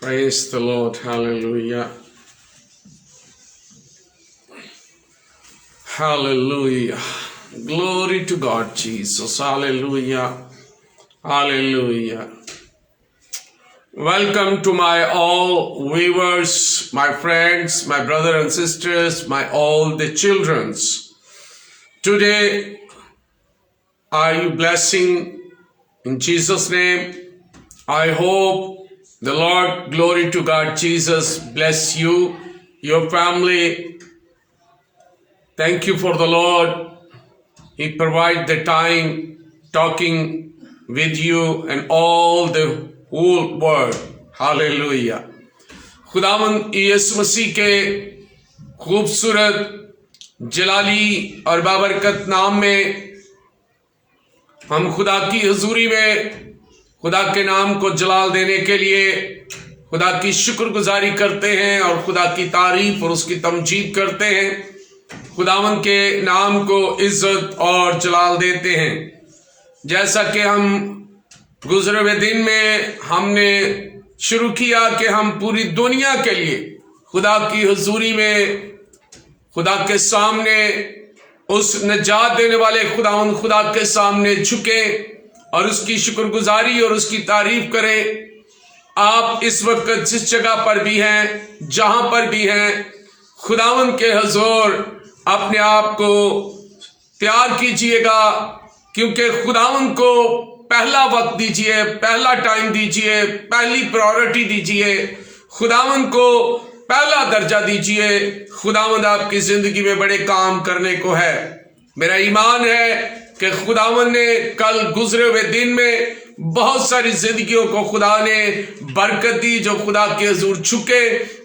Praise the Lord. Hallelujah. Hallelujah. Glory to God, Jesus. Hallelujah. Hallelujah. Welcome to my all viewers, my friends, my brothers and sisters, my all the childrens. Today, are you blessing in Jesus' name? I hope the Lord, glory to God, Jesus, bless you, your family. Thank you for the Lord. He provides the time talking with you and all the whole world. Hallelujah. खुदावंद यीशु मसीह के खूबसूरत जलाली और बाबरकत नाम में हम खुदा की हुजूरी में खुदा के नाम को जलाल देने के लिए खुदा की शुक्रगुजारी करते हैं और खुदा की तारीफ और उसकी तमजीद करते हैं। खुदावंद के नाम को इज्जत और जलाल देते हैं। जैसा कि हम गुज़रे हुए दिन में हमने शुरू किया कि हम पूरी दुनिया के लिए खुदा की हुजूरी में खुदा के सामने उस नजात देने वाले खुदावंद खुदा के सामने झुके और उसकी शुक्रगुजारी और उसकी तारीफ करें। आप इस वक्त जिस जगह पर भी हैं, जहां पर भी हैं, खुदावंद के हुजूर अपने आप को तैयार कीजिएगा, क्योंकि खुदावंद को पहला वक्त दीजिए, पहला टाइम दीजिए, पहली प्रायोरिटी दीजिए, खुदावंद को पहला दर्जा दीजिए। खुदावंद आपकी जिंदगी में बड़े काम करने को है। मेरा ईमान है कि खुदावंद ने कल गुजरे हुए दिन में बहुत सारी जिंदगियों को खुदा ने बरकत दी, जो खुदा के हुजूर झुके,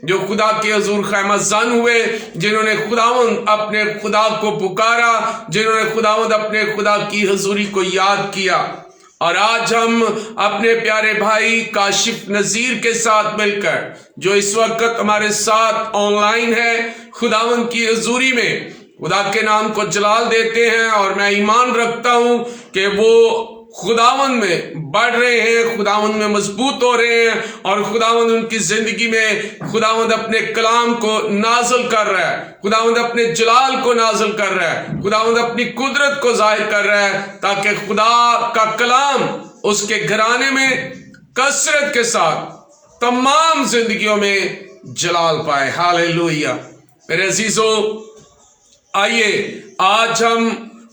जो खुदा के हुजूर खैमज़न हुए, जिन्होंने खुदावंद अपने खुदा को पुकारा, जिन्होंने खुदावंद अपने खुदा की हुजूरी को याद किया। और आज हम अपने प्यारे भाई काशिफ नजीर के साथ मिलकर, जो इस वक्त हमारे साथ ऑनलाइन है, खुदावंद की हुजूरी में खुदा के नाम को जलाल देते हैं। और मैं ईमान रखता हूं कि वो खुदावंद में बढ़ रहे हैं, खुदावंद में मजबूत हो रहे हैं, और खुदावंद उनकी जिंदगी में खुदावंद अपने कलाम को नाज़िल कर रहा है, खुदावंद अपने जलाल को नाज़िल कर रहा है, खुदावंद अपनी कुदरत को जाहिर कर रहा है, ताकि खुदा का कलाम उसके घराने में कसरत के साथ तमाम जिंदगियों में जलाल पाए। हालेलुया। मेरे अजीजों, आइए आज हम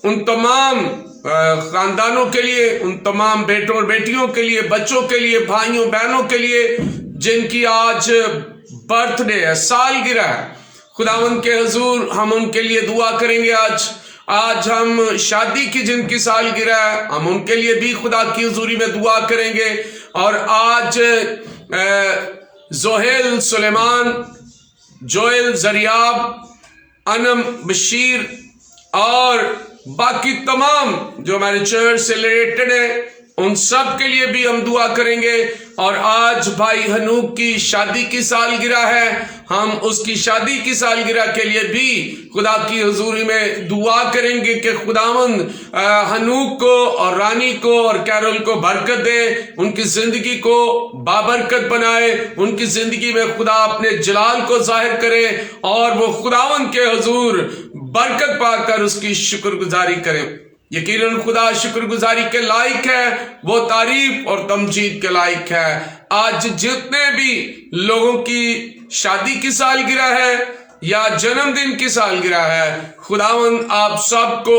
उन तमाम खानदानों के लिए, उन तमाम बेटों और बेटियों के लिए, बच्चों के लिए, भाइयों बहनों के लिए जिनकी आज बर्थडे है, सालगिरह है, खुदावंद के हुजूर हम उनके लिए दुआ करेंगे। आज हम शादी की जिनकी सालगिरह है, हम उनके लिए भी खुदा की हुजूरी में दुआ करेंगे। और आज जोहेल सुलेमान, जोएल जरियाब, अनम बशीर और बाकी तमाम जो हमारे चर्च से रिलेटेड है, उन सब के लिए भी हम दुआ करेंगे। और आज भाई हनूक की शादी की सालगिरह है, हम उसकी शादी की सालगिरह के लिए भी खुदा की हुजूरी में दुआ करेंगे कि खुदावंद हनूक को और रानी को और कैरोल को बरकत दे, उनकी जिंदगी को बाबरकत बनाए, उनकी जिंदगी में खुदा अपने जलाल को जाहिर करे और वो खुदावंद के हुजूर बरकत पाकर उसकी शुक्रगुजारी करें। यकीनन खुदा शुक्रगुजारी के लायक है, वो तारीफ और तमजीद के लायक है। आज जितने भी लोगों की शादी की सालगिरह है या जन्मदिन की सालगिरह है, खुदावंद आप सबको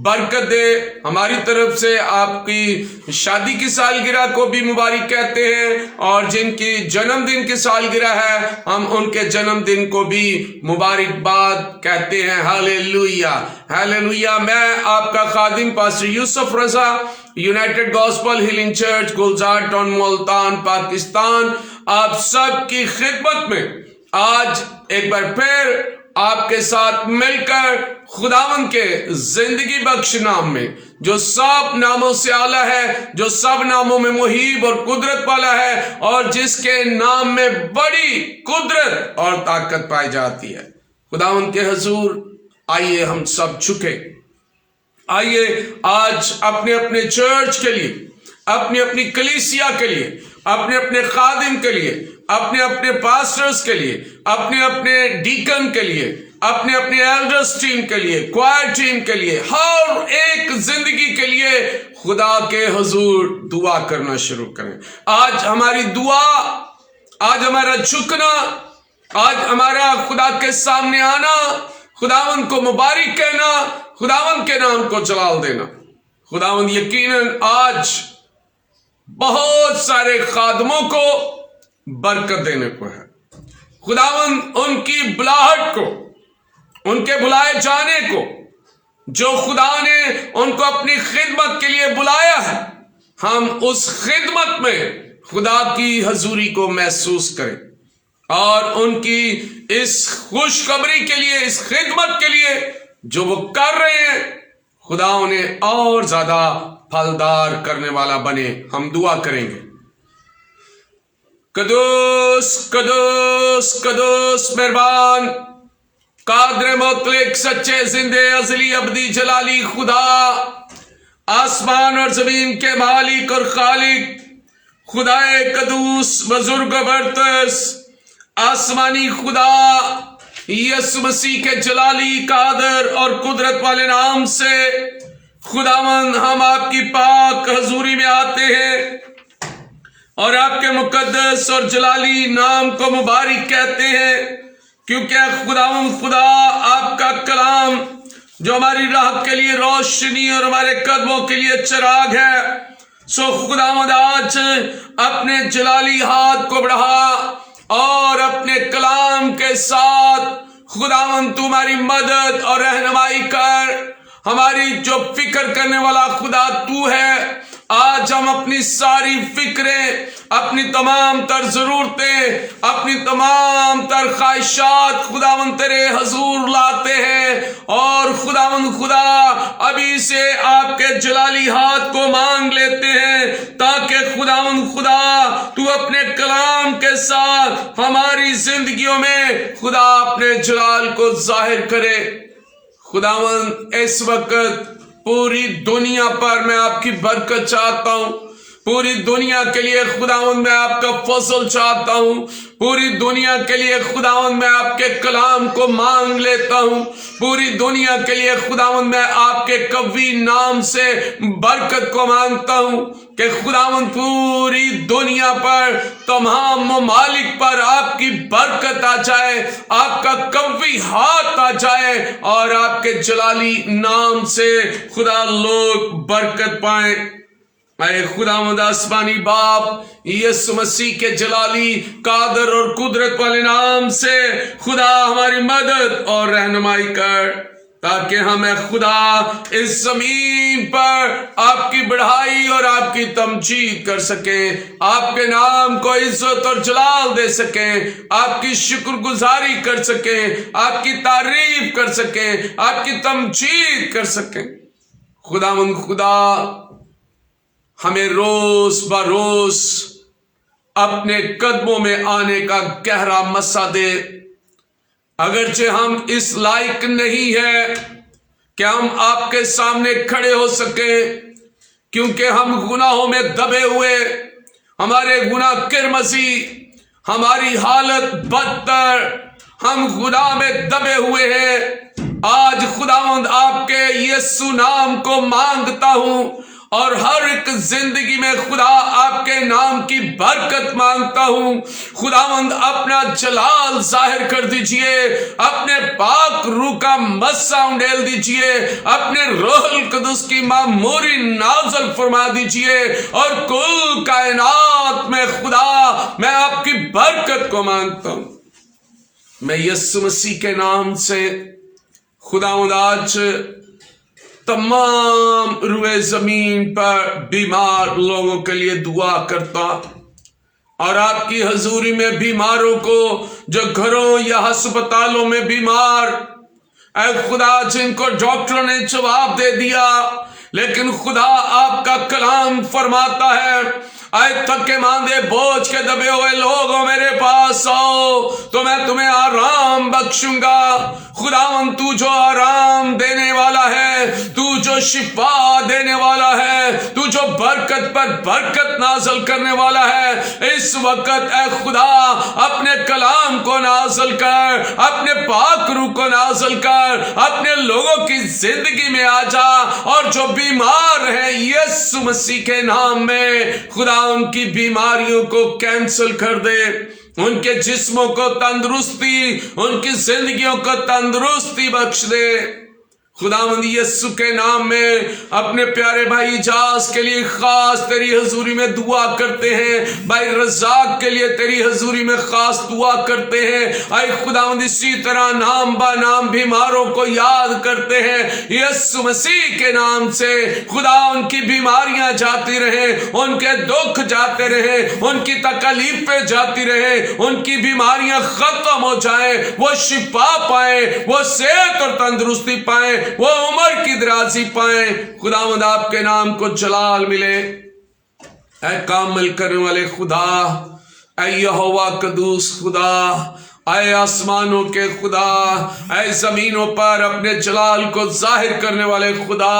बरकत दे। हमारी तरफ से आपकी शादी की सालगिरह को भी मुबारक कहते हैं, और जिनकी जन्मदिन की सालगिरह है, हम उनके जन्मदिन को भी मुबारकबाद कहते हैं। Hallelujah, hallelujah. मैं आपका खादिम पास्टर यूसुफ रजा, यूनाइटेड गॉस्पल हीलिंग चर्च, गुलजार टाउन, मुल्तान, पाकिस्तान, आप सब की खिदमत में आज एक बार फिर आपके साथ मिलकर खुदावंद के जिंदगी बख्श नाम में, जो सब नामों से आला है, जो सब नामों में मुहीब और कुदरत वाला है, और जिसके नाम में बड़ी कुदरत और ताकत पाई जाती है, खुदावंद के हुजूर आइए हम सब झुके। आइए आज अपने अपने चर्च के लिए, अपनी अपनी कलीसिया के लिए, अपने अपने खादिम के लिए اپنے اپنے پاسٹرز کے لیے، اپنے اپنے ڈیکن کے لیے، اپنے اپنے ایلڈرز ٹیم کے لیے، کوائر ٹیم کے لیے، ہر ایک زندگی کے لیے خدا کے حضور دعا کرنا شروع کریں۔ آج ہماری دعا، آج ہمارا جھکنا، آج ہمارا خدا کے سامنے آنا، خداوند کو مبارک کہنا، خداوند کے نام کو جلال دینا، خداوند یقیناً آج بہت سارے خادموں کو برکت دینے کو ہے۔ خداوند ان کی بلاہٹ کو، ان کے بلائے جانے کو، جو خدا نے ان کو اپنی خدمت کے لیے بلایا ہے، ہم اس خدمت میں خدا کی حضوری کو محسوس کریں، اور ان کی اس خوشخبری کے لیے، اس خدمت کے لیے جو وہ کر رہے ہیں، خدا انہیں اور زیادہ پھلدار کرنے والا بنے۔ ہم دعا کریں گے۔ قدوس قدوس قدوس مہربان قادر مطلق سچے زندے ازلی ابدی جلالی خدا، آسمان اور زمین کے مالک اور خالق، خدا قدوس بزرگ برتر، آسمانی خدا، یسوع مسیح کے جلالی قادر اور قدرت والے نام سے خداوند ہم آپ کی پاک حضوری میں آتے ہیں اور آپ کے مقدس اور جلالی نام کو مبارک کہتے ہیں، کیونکہ خداوند خدا آپ کا کلام جو ہماری راہ کے لیے روشنی اور ہمارے قدموں کے لیے چراغ ہے، سو خداوند آج اپنے جلالی ہاتھ کو بڑھا اور اپنے کلام کے ساتھ خداوند تو ہماری مدد اور رہنمائی کر۔ ہماری جو فکر کرنے والا خدا تو ہے، آج ہم اپنی ساری فکریں، اپنی تمام تر ضرورتیں، اپنی تمام تر خواہشات خداوند تیرے حضور لاتے ہیں، اور خداوند خدا ابھی سے آپ کے جلالی ہاتھ کو مانگ لیتے ہیں، تاکہ خداوند خدا تو اپنے کلام کے ساتھ ہماری زندگیوں میں خدا اپنے جلال کو ظاہر کرے۔ خداوند اس وقت پوری دنیا پر میں آپ کی برکت چاہتا ہوں، پوری دنیا کے لیے خداوند میں آپ کا فضل چاہتا ہوں، پوری دنیا کے لیے خداوند میں آپ کے کلام کو مانگ لیتا ہوں، پوری دنیا کے لیے خداوند میں آپ کے قوی نام سے برکت کو مانگتا ہوں کہ خداوند پوری دنیا پر، تمام ممالک پر آپ کی برکت آ جائے، آپ کا قوی ہاتھ آ جائے، اور آپ کے جلالی نام سے خدا لوگ برکت پائیں۔ اے خداوند آسمانی باپ، یسوع مسیح کے جلالی قادر اور قدرت والے نام سے خدا ہماری مدد اور رہنمائی کر، تاکہ ہمیں خدا اس زمین پر آپ کی بڑھائی اور آپ کی تمجید کر سکیں، آپ کے نام کو عزت اور جلال دے سکیں، آپ کی شکر گزاری کر سکیں، آپ کی تعریف کر سکیں، آپ کی تمجید کر سکیں۔ خداوند خدا ہمیں روز بروز اپنے قدموں میں آنے کا گہرا مسا دے، اگرچہ ہم اس لائق نہیں ہیں کہ ہم آپ کے سامنے کھڑے ہو سکیں، کیونکہ ہم گناہوں میں دبے ہوئے، ہمارے گناہ کرمزی، ہماری حالت بدتر، ہم گناہ میں دبے ہوئے ہیں۔ آج خداوند آپ کے یسوع نام کو مانگتا ہوں، اور ہر ایک زندگی میں خدا آپ کے نام کی برکت مانگتا ہوں۔ خداوند اپنا جلال ظاہر کر دیجئے، اپنے پاک روح کا مسا انڈیل دیجئے، اپنے روح القدس کی معموری نازل فرما دیجئے، اور کل کائنات میں خدا میں آپ کی برکت کو مانگتا ہوں۔ میں یسوع مسیح کے نام سے خداوند آج تمام روئے زمین پر بیمار لوگوں کے لیے دعا کرتا، اور آپ کی حضوری میں بیماروں کو جو گھروں یا ہسپتالوں میں بیمار، اے خدا جن کو ڈاکٹروں نے جواب دے دیا، لیکن خدا آپ کا کلام فرماتا ہے आए थके मांदे बोझ के दबे हुए लोगों मेरे पास आओ तो मैं तुम्हें आराम बख्शूंगा। खुदावन तू जो आराम देने वाला है, तू जो शिफा देने वाला है, तू जो बरकत पर बरकत नाज़िल करने वाला है, इस वक्त ऐ खुदा अपने कलाम को नाज़िल कर, अपने पाक रूह को नाज़िल कर, अपने लोगों की जिंदगी में आ जा और जो बीमार है यीशु मसीह के नाम में खुदा उनकी बीमारियों को कैंसिल कर दे, उनके जिस्मों को तंदुरुस्ती, उनकी जिंदगियों को तंदुरुस्ती बख्श दे। खुदावंद यीशु के नाम में अपने प्यारे भाई इजाज के लिए खास तेरी हजूरी में दुआ करते हैं, भाई रज़ाक के लिए तेरी हजूरी में खास दुआ करते हैं। आए खुदावंद इसी तरह नाम बा नाम बीमारों को याद करते हैं यीशु मसीह के नाम से। खुदा उनकी बीमारियां जाती रहे, उनके दुख जाते रहे, उनकी तकलीफें जाती रहे, उनकी बीमारियां खत्म हो जाए, वो शिफा पाए, वो सेहत और तंदुरुस्ती पाए, वो उम्र की दराजी पाए। खुदावंद आपके नाम को जलाल मिले। ऐ कामिल करने वाले खुदा, ऐ यहोवा कदूस खुदा, ऐ आसमानों के खुदा, ऐ जमीनों पर अपने जलाल को जाहिर करने वाले खुदा,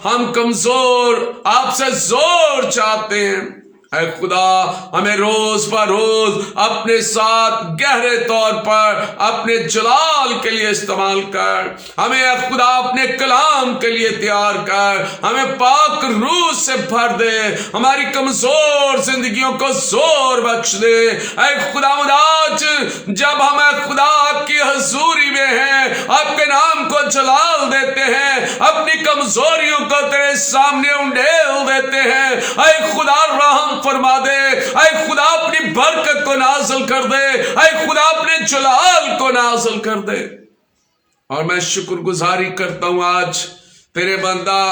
हम कमजोर आपसे जोर चाहते हैं। ऐ खुदा हमें रोज ब रोज अपने साथ गहरे तौर पर अपने जलाल के लिए इस्तेमाल कर, हमें ऐ खुदा अपने कलाम के लिए तैयार कर, हमें पाक रूह से भर दे, हमारी कमजोर जिंदगियों को जोर बख्श दे। ऐ खुदा आज जब हम ऐ खुदा आपकी हजूरी में हैं, आपके नाम को जलाल देते हैं, अपनी कमजोरियों को तेरे सामने उंडेल देते हैं, ऐ खुदा रहम फरमा दे, ऐ खुदा अपनी बरकत को नाज़िल कर दे, ऐ खुदा अपने जलाल को नाज़िल कर दे। और मैं शुक्रगुजारी करता हूं आज तेरे बंदा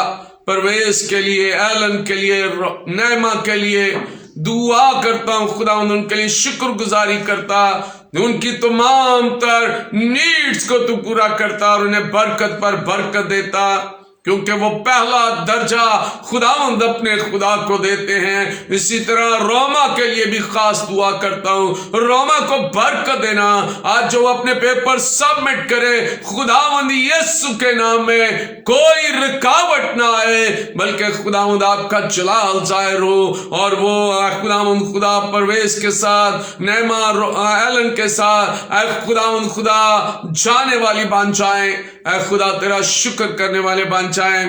परवेज के लिए, एलन के लिए, नैमा के लिए दुआ करता हूं खुदा, उनके लिए शुक्रगुजारी करता, उनकी तमाम तर नीड्स को तू पूरा करता और उन्हें बरकत पर बरकत देता, क्योंकि वो पहला दर्जा खुदावंद अपने खुदा को देते हैं। इसी तरह रोमा के लिए भी खास दुआ करता हूँ, रोमा को बरकत देना, आज जो अपने पेपर सबमिट करे खुदावंद यीशु के नाम में कोई रुकावट ना आए, बल्कि खुदावंद आपका जलाल जाहिर हो और वो खुदावंद खुदा परवेज के साथ, नैमा एलन के साथ खुदावंद खुदा जाने वाली बन जाए, खुदा तेरा शुक्र करने वाले बन जाएं,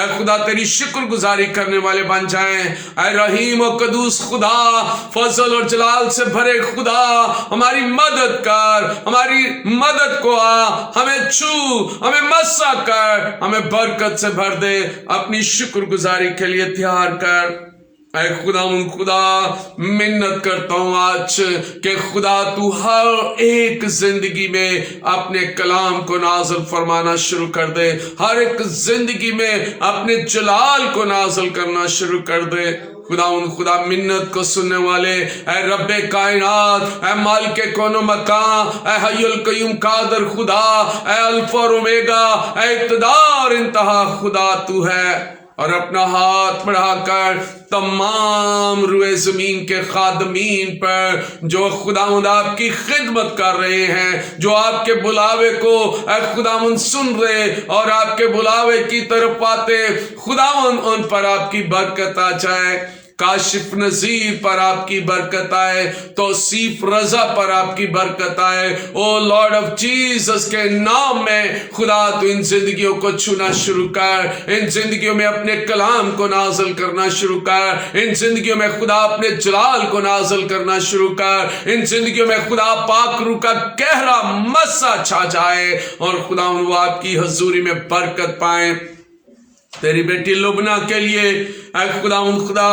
खुदा तेरी शुक्रगुजारी करने वाले बन जाएं। ऐ रहीम और कदूस खुदा, फजल और जलाल से भरे खुदा, हमारी मदद कर, हमारी मदद को आ, हमें छू, हमें मस्सा कर, हमें बरकत से भर दे, अपनी शुक्रगुजारी के लिए तैयार कर। ऐ खुदा मिन्नत करता हूं आज कि खुदा तू हर एक जिंदगी में अपने कलाम को नाज़िल फरमाना शुरू कर दे, हर एक जिंदगी में अपने जलाल को नाज़िल करना शुरू कर दे। खुदा मिन्नत को सुनने वाले, ऐ रब्बे कायनात, ऐ मालिके कोनो मकान, ऐ हय्युल कय्यूम कादर खुदा, ऐ अल्फा और ओमेगा, ऐ इब्तिदा और इंतहा खुदा तू है। और अपना हाथ बढ़ाकर तमाम रुए जमीन के खादमीन पर जो खुदावंद आपकी खिदमत कर रहे हैं, जो आपके बुलावे को खुदावंद सुन रहे और आपके बुलावे की तरफ आते, खुदावंद उन पर आपकी बरकत आ जाए। काशिफ नजीर पर आपकी बरकत आए, तौसीफ रजा पर आपकी बरकत आए। ओ लॉर्ड ऑफ जीसस के नाम में खुदा तू इन जिंदगियों को छूना शुरू कर, इन जिंदगियों में अपने कलाम को नाज़िल करना शुरू कर, इन जिंदगियों में खुदा अपने जलाल को नाज़िल करना शुरू कर, इन जिंदगियों में खुदा पाक रूह का गहरा मस्सा छा जाए और खुदा वो आपकी हजूरी में बरकत पाए। तेरी बेटी लुबना के लिए खुदा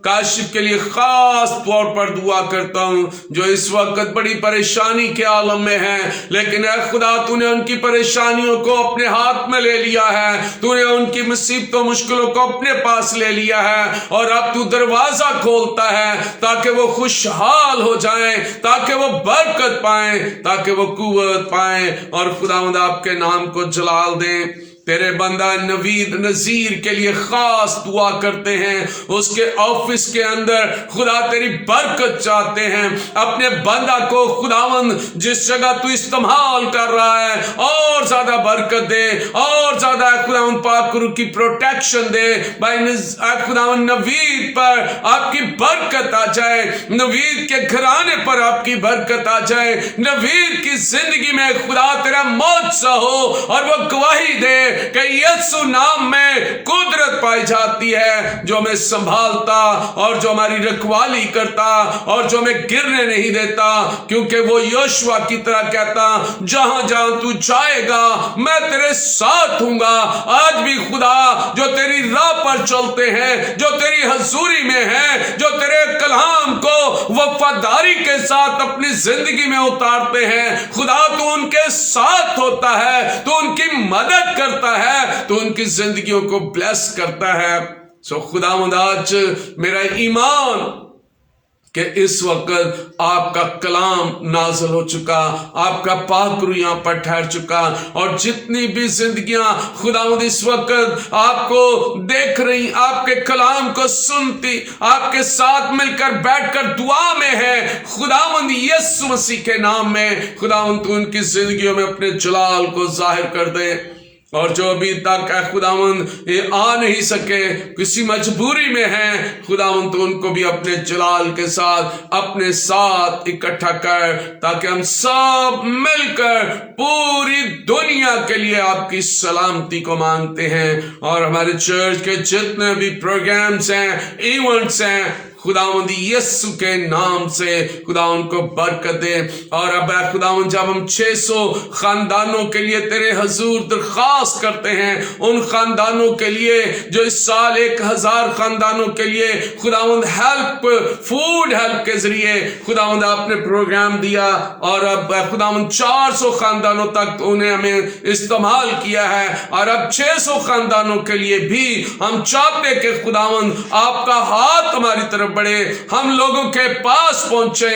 काशिफ के लिए खास तौर पर दुआ करता हूँ, जो इस वक्त बड़ी परेशानी के आलम में है, लेकिन खुदा तूने उनकी परेशानियों को अपने हाथ में ले लिया है, तूने उनकी मुसीबतों मुश्किलों को अपने पास ले लिया है और अब तू दरवाजा खोलता है ताकि वो खुशहाल हो जाए, ताकि वो बरकत पाए, ताकि वो कुव्वत पाए और खुदावंद आपके नाम को जलाल दें। तेरे बंदा नवीद नजीर के लिए खास दुआ करते हैं, उसके ऑफिस के अंदर खुदा तेरी बरकत चाहते हैं। अपने बंदा को खुदावंद जिस जगह तू इस्तेमाल कर रहा है और ज्यादा बरकत दे, और ज्यादा खुदावंद पाक गुरु की प्रोटेक्शन दे। भाई खुदावंद नवीद पर आपकी बरकत आ जाए, नवीद के घराने पर आपकी बरकत आ जाए, नवीद की जिंदगी में खुदा तेरा मौजूद हो और वो गवाही दे कि यीशु नाम में कुदरत पाई जाती है, जो हमें संभालता और जो हमारी रखवाली करता और जो हमें गिरने नहीं देता, क्योंकि वो योशुआ की तरह कहता जहां जहां तू जाएगा मैं तेरे साथ हूंगा। आज भी खुदा जो तेरी राह पर चलते हैं, जो तेरी हजूरी में है, जो तेरे कलाम को वफादारी के साथ अपनी जिंदगी में उतारते हैं, खुदा तू उनके साथ होता है, तू उनकी मदद करता है, तू उनकी जिंदगियों को ब्लेस करता है। सो खुदावंद आज मेरा ईमान कि इस वक्त आपका कलाम नाज़िल हो चुका, आपका पाक रूह यहाँ पर ठहर चुका, और जितनी भी जिंदगियां खुदावंद इस वक्त आपको देख रही, आपके कलाम को सुनती, आपके साथ मिलकर बैठकर दुआ में है, खुदावंद यीशु मसीह के नाम में खुदावंद तू उनकी जिंदगियों में अपने जलाल को जाहिर कर दे। और जो अभी तक खुदावंद ये आ नहीं सके, किसी मजबूरी में है, खुदावंद तो उनको भी अपने जलाल के साथ अपने साथ इकट्ठा कर, ताकि हम सब मिलकर पूरी दुनिया के लिए आपकी सलामती को मांगते हैं। और हमारे चर्च के जितने भी प्रोग्राम्स हैं, इवेंट्स हैं, खुदावंद यीशु के नाम से खुदा उनको बरकत दे। और अब खुदावंद जब हम 600 खानदानों के लिए तेरे हजूर दरख्वास्त करते हैं, उन खानदानों के लिए जो इस साल 1000 खानदानों के लिए खुदावंद हेल्प, फूड हेल्प के जरिए खुदावंद आपने प्रोग्राम दिया, और अब खुदावंद 400 खानदानों तक उन्हें हमें इस्तेमाल किया है, और अब 600 खानदानों के लिए भी हम चाहते कि खुदावंद आपका हाथ हमारी तरफ बढ़े, हम लोगों के पास पहुंचे,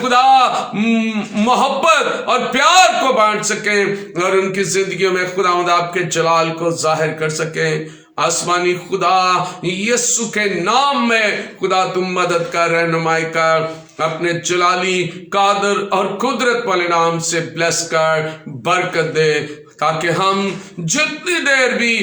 खुदा मोहब्बत और प्यार को बांट सके, और उनकी जिंदगियों में खुदावंद आपके जलाल को जाहिर कर सके। आसमानी खुदा यीशु के नाम में खुदा तुम मदद कर, रहनुमाई कर, अपने जलाली कादर और कुदरत वाले नाम से ब्लेस कर, बरकत दे, ताकि हम जितनी देर भी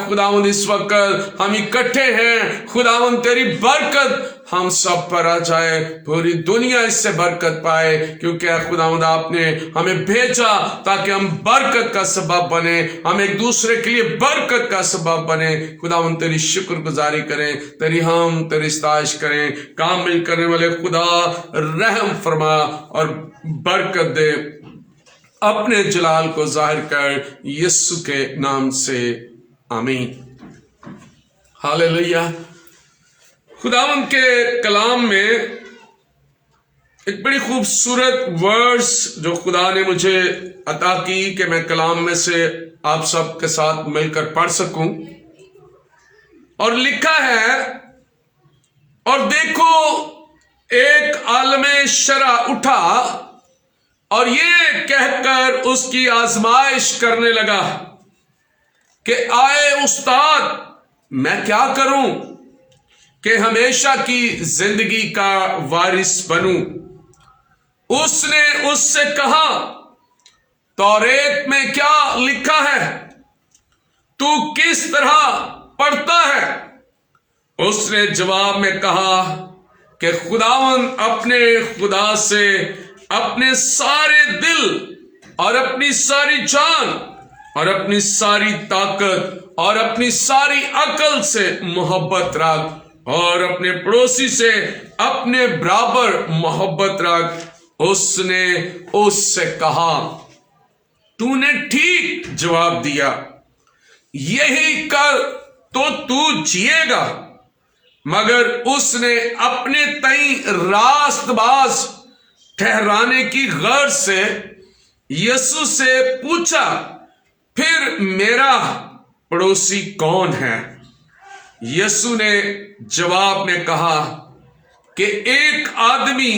खुदावंद इस वक्त हम इकट्ठे हैं, खुदावंद तेरी बरकत हम सब पर आ जाए, पूरी दुनिया इससे बरकत पाए, क्योंकि खुदावंद आपने हमें भेजा ताकि हम बरकत का सबब बने, हम एक दूसरे के लिए बरकत का सबब बने। खुदावंद तेरी शुक्रगुजारी करें, तेरी इस्ताइश करें। कामिल करने वाले खुदा रहम फरमा और बरकत दे, अपने जलाल को जाहिर कर, यीशु के नाम से आमीन। हालेलुया। खुदावंद के कलाम में एक बड़ी खूबसूरत वर्स जो खुदा ने मुझे अता की कि मैं कलाम में से आप सब के साथ मिलकर पढ़ सकूं, और लिखा है, और देखो एक आलमे शरा उठा और ये कहकर उसकी आजमाइश करने लगा कि आए उस्ताद, मैं क्या करूं कि हमेशा की जिंदगी का वारिस बनूं। उसने उससे कहा, तौरेत में क्या लिखा है, तू किस तरह पढ़ता है? उसने जवाब में कहा कि खुदावंद अपने खुदा से अपने सारे दिल और अपनी सारी जान और अपनी सारी ताकत और अपनी सारी अकल से मोहब्बत रख, और अपने पड़ोसी से अपने बराबर मोहब्बत रख। उसने उससे कहा, तूने ठीक जवाब दिया, यही कर तो तू जिएगा। मगर उसने अपने तई रास्तबाज ठहराने की गर्ज से यीशु से पूछा, फिर मेरा पड़ोसी कौन है? यीशु ने जवाब में कहा कि एक आदमी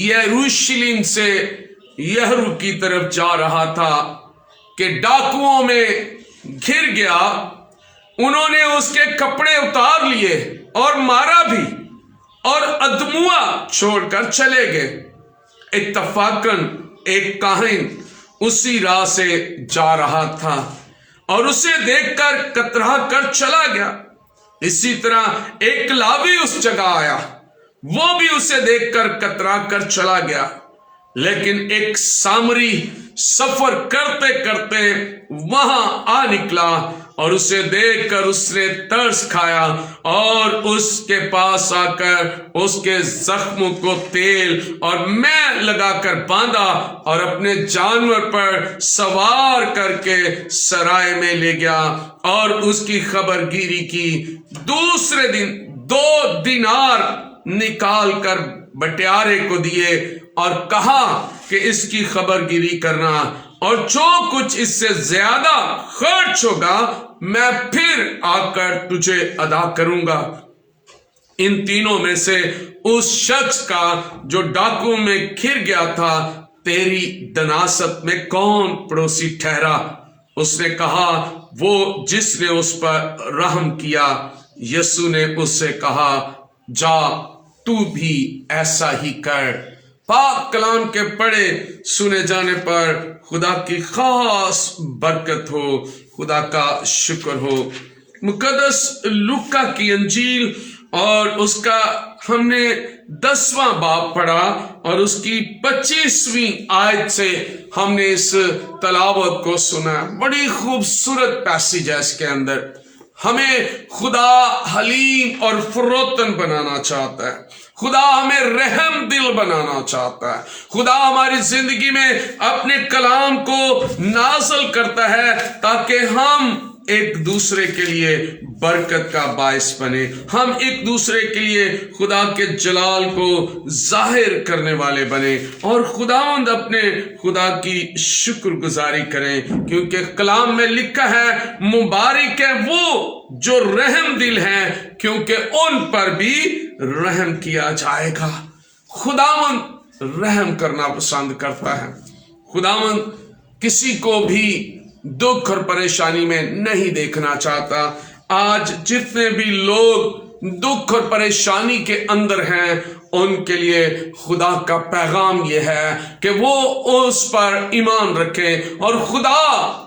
यरूशलेम से यहरू की तरफ जा रहा था कि डाकुओं में گر گیا، انہوں نے اس کے کپڑے اتار لیے اور مارا بھی اور ادموا چھوڑ کر چلے گئے۔ اتفاقاً ایک کاہن اسی راہ سے جا رہا تھا اور اسے دیکھ کر کترا کر چلا گیا۔ اسی طرح ایک لاوی اس جگہ آیا، وہ بھی اسے دیکھ کر کترا کر چلا گیا۔ لیکن ایک سامری سفر کرتے کرتے وہاں آ نکلا اور اسے دیکھ کر اس نے ترس کھایا اور اس کے پاس آ کر اس کے زخموں کو تیل اور میں لگا کر باندھا اور اپنے جانور پر سوار کر کے سرائے میں لے گیا اور اس کی خبر گیری کی۔ دوسرے دن 2 دینار نکال کر بٹیارے کو دیے اور کہا کہ اس کی خبر گیری کرنا، اور جو کچھ اس سے زیادہ خرچ ہوگا میں پھر آ کر تجھے ادا کروں گا۔ ان تینوں میں سے اس شخص کا جو ڈاکو میں گر گیا تھا تیری دناست میں کون پڑوسی ٹھہرا؟ اس نے کہا، وہ جس نے اس پر رحم کیا۔ یسوع نے اس سے کہا، جا تو بھی ایسا ہی کر۔ پاک کلام کے پڑھے سنے جانے پر خدا کی خاص برکت ہو، خدا کا شکر ہو۔ مقدس لوکا کی انجیل اور اس کا ہم نے 10واں باب پڑھا اور اس کی 25ویں آیت سے ہم نے اس تلاوت کو سنا۔ بڑی خوبصورت پیسیج ہے اس کے اندر۔ ہمیں خدا حلیم اور فروتن بنانا چاہتا ہے، خدا ہمیں رحم دل بنانا چاہتا ہے، خدا ہماری زندگی میں اپنے کلام کو نازل کرتا ہے تاکہ ہم ایک دوسرے کے لیے برکت کا باعث بنے، ہم ایک دوسرے کے لیے خدا کے جلال کو ظاہر کرنے والے بنے اور خداوند اپنے خدا کی شکر گزاری کریں، کیونکہ کلام میں لکھا ہے مبارک ہے وہ جو رحم دل ہیں کیونکہ ان پر بھی رحم کیا جائے گا۔ خداوند رحم کرنا پسند کرتا ہے، خداوند کسی کو بھی دکھ اور پریشانی میں نہیں دیکھنا چاہتا۔ آج جتنے بھی لوگ دکھ اور پریشانی کے اندر ہیں ان کے لیے خدا کا پیغام یہ ہے کہ وہ اس پر ایمان رکھیں، اور خدا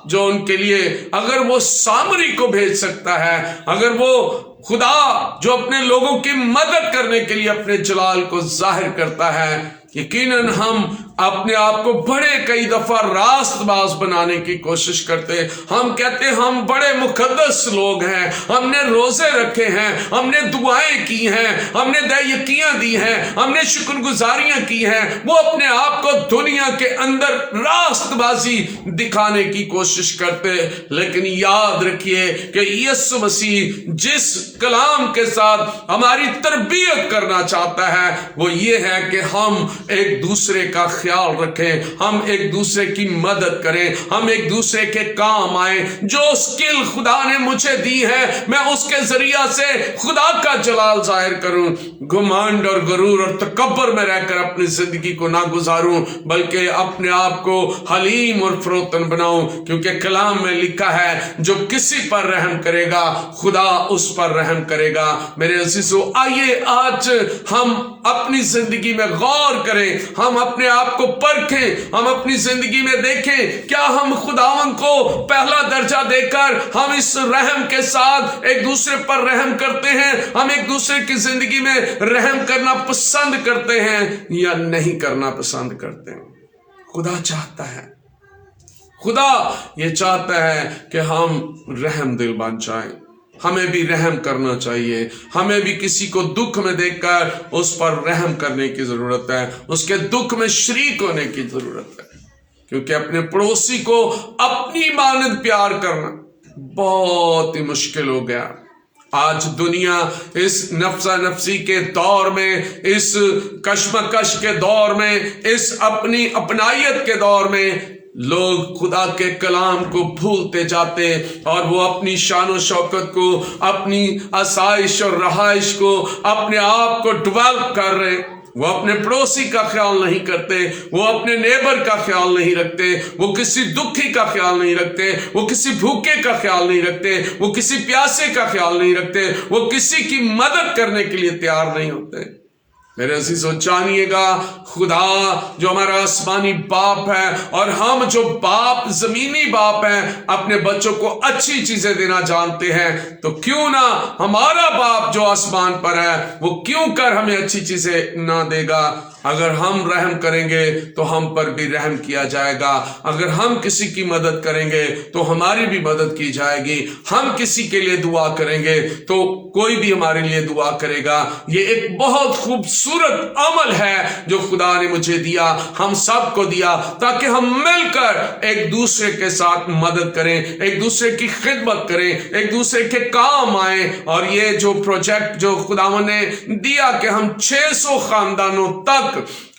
جو ان کے لیے اگر وہ سامری کو بھیج سکتا ہے، اگر وہ خدا جو اپنے لوگوں کی مدد کرنے کے لیے اپنے جلال کو ظاہر کرتا ہے، یقیناً ہم اپنے آپ کو بڑے کئی دفعہ راست باز بنانے کی کوشش کرتے، ہم کہتے ہم بڑے مقدس لوگ ہیں، ہم نے روزے رکھے ہیں، ہم نے دعائیں کی ہیں، ہم نے دعائیاں دی ہیں، ہم نے شکر گزاریاں کی ہیں۔ وہ اپنے آپ کو دنیا کے اندر راست بازی دکھانے کی کوشش کرتے، لیکن یاد رکھیے کہ یسوع مسیح جس کلام کے ساتھ ہماری تربیت کرنا چاہتا ہے وہ یہ ہے کہ ہم ایک دوسرے کا خیال رکھیں، ہم ایک دوسرے کی مدد کریں، ہم ایک دوسرے کے کام آئیں۔ جو اسکل خدا نے مجھے دی ہے میں اس کے ذریعہ سے خدا کا جلال ظاہر کروں، گھمنڈ اور غرور اور تکبر میں رہ کر اپنی زندگی کو نہ گزاروں، بلکہ اپنے آپ کو حلیم اور فروتن بناؤں، کیونکہ کلام میں لکھا ہے جو کسی پر رحم کرے گا خدا اس پر رحم کرے گا۔ میرے عزیزو، آئیے آج ہم اپنی زندگی میں غور کریں، ہم اپنے آپ کو پرکھیں، ہم اپنی زندگی میں دیکھیں کیا ہم خداوند کو پہلا درجہ دے کر ہم اس رحم کے ساتھ ایک دوسرے پر رحم کرتے ہیں، ہم ایک دوسرے کی زندگی میں رحم کرنا پسند کرتے ہیں یا نہیں کرنا پسند کرتے ہیں۔ خدا چاہتا ہے، خدا یہ چاہتا ہے کہ ہم رحم دل بن جائیں، ہمیں بھی رحم کرنا چاہیے، ہمیں بھی کسی کو دکھ میں دیکھ کر اس پر رحم کرنے کی ضرورت ہے، اس کے دکھ میں شریک ہونے کی ضرورت ہے، کیونکہ اپنے پڑوسی کو اپنی مانند پیار کرنا بہت ہی مشکل ہو گیا۔ آج دنیا اس نفسا نفسی کے دور میں، اس کشمکش کے دور میں، اس اپنی اپنائیت کے دور میں لوگ خدا کے کلام کو بھولتے جاتے اور وہ اپنی شان و شوکت کو، اپنی آسائش اور رہائش کو، اپنے آپ کو ڈیولپ کر رہے، وہ اپنے پڑوسی کا خیال نہیں کرتے، وہ اپنے نیبر کا خیال نہیں رکھتے، وہ کسی دکھی کا خیال نہیں رکھتے، وہ کسی بھوکے کا خیال نہیں رکھتے، وہ کسی پیاسے کا خیال نہیں رکھتے، وہ کسی کی مدد کرنے کے لیے تیار نہیں ہوتے۔ میرے عزیزو، جانیے گا خدا جو ہمارا آسمانی باپ ہے اور ہم جو باپ زمینی باپ ہیں اپنے بچوں کو اچھی چیزیں دینا جانتے ہیں، تو کیوں نہ ہمارا باپ جو آسمان پر ہے وہ کیوں کر ہمیں اچھی چیزیں نہ دے گا۔ اگر ہم رحم کریں گے تو ہم پر بھی رحم کیا جائے گا، اگر ہم کسی کی مدد کریں گے تو ہماری بھی مدد کی جائے گی، ہم کسی کے لیے دعا کریں گے تو کوئی بھی ہمارے لیے دعا کرے گا۔ یہ ایک بہت خوبصورت عمل ہے جو خدا نے مجھے دیا، ہم سب کو دیا، تاکہ ہم مل کر ایک دوسرے کے ساتھ مدد کریں، ایک دوسرے کی خدمت کریں، ایک دوسرے کے کام آئیں۔ اور یہ جو پروجیکٹ جو خدا نے دیا کہ ہم 600 خاندانوں تک